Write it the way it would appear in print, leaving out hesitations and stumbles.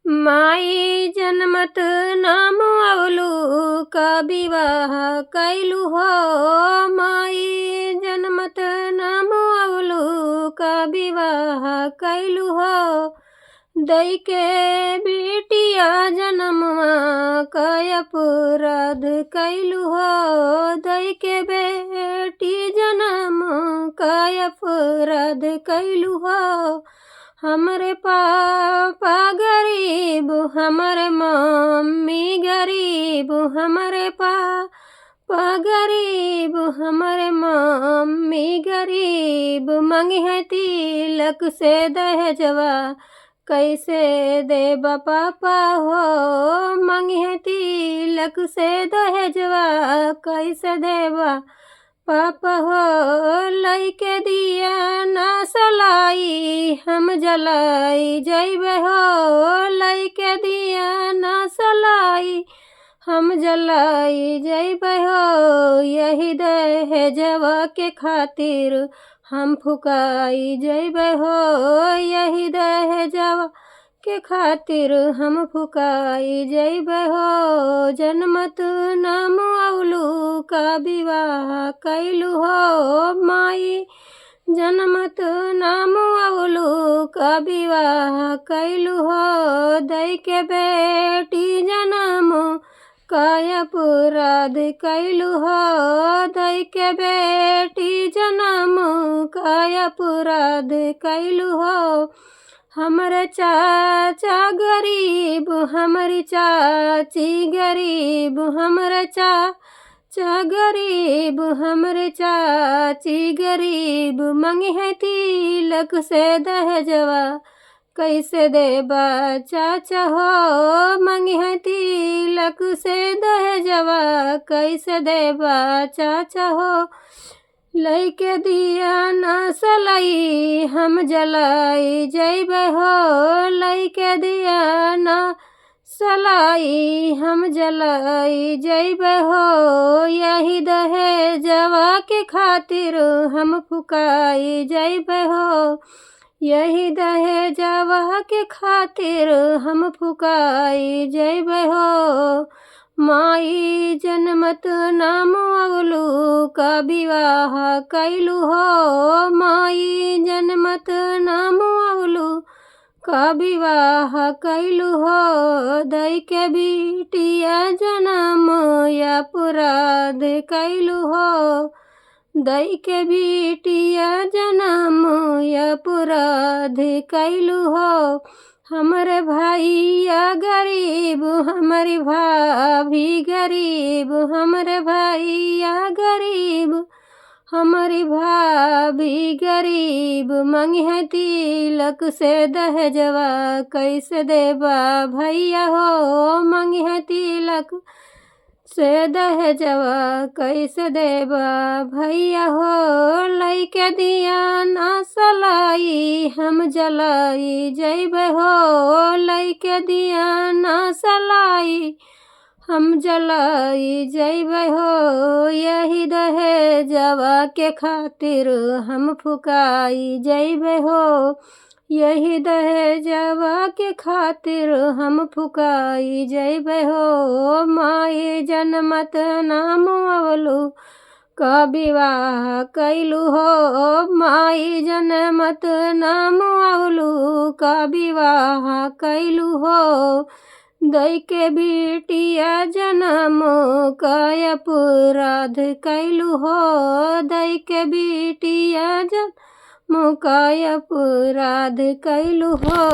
माई जनमत नाम अवलू का विवाह कैलू हो। माई जनमत नाम अवलू का विवाह कैलू हो। दई के बेटिया जनमवा कय अपराध कैलू हो। दई के बेटी जनम कय अपराध कैलू हो। हमरे पापा गरीब हमरे मम्मी गरीब। हमरे पापा गरीब हमरे मम्मी गरीब। मंगी है तिलक से दहेजवा कैसे देबा पापा हो। मंगी है तिलक से दहेजवा कैसे देबा पापा हो। लइके दिया ना सलाई हम जलाई जइबे हो। लइके दिया ना सलाई हम जलाई जइबे हो। यही दहेजवा के खातिर हम फुकाई जइबे हो। यही दहेजवा के खातिर हम फुकाई जइबे हो। जनमत नाम अवलू का विवाह कैलू हो। माई जनमत नाम अवलू का विवाह कैलू हो। दई के बेटी जनम काय अपराध कैलू हो। दई के बेटी जनम काय अपराध कैलू हो। हमरे चाचा गरीब हमारी चाची गरीब। हमरे चाचा गरीब हमरे चाची गरीब। मंगी है तिलक से दहेजवा कैसे देबा चाचा हो। मंगी है तिलक से दहेजवा कैसे देबा चाचा हो। लइके दिया ना सलाई हम जलाई जइबे हो। लइके दिया ना सलाई हम जलाई जइबे हो। यही दहेजवा के खातिर हम फुकाई जइबे हो। यही दहेजवा के खातिर हम फुकाई जइबे हो। माई जनमत नाम अवलू का विवाह कैलू हो। माई जनमत नाम अवलू का विवाह कैलू हो। दई के बिटिया जनम अपराध कैलू हो। दई के बिटिया जनम अपराध कैलू हो। हमरे भैया गरीब हमारी भाभी गरीब। हमरे भैया गरीब हमारी भाभी गरीब। मंगी है तिलक से दहेजवा कैसे देबा भैया हो। मंगी है तिलक से दहेजवा कैसे देबा भैया हो। लइके दिया ना सलाई हम जलाई जइबे हो। लइके दिया ना सलाई हम जलाई जइबे हो। यही दहेजवा के खातिर हम फुकाई जइबे हो। यही दहेजवा के खातिर हम फुकाई जइबे हो। माई जनमत नाम अवलू का विवाह कैलू हो। माई जनमत नाम अवलू का विवाह कैलू हो। दई के बिटिया जनम काय अपराध कैलू हो। दई के बिटिया जनम काय अपराध कैलू हो।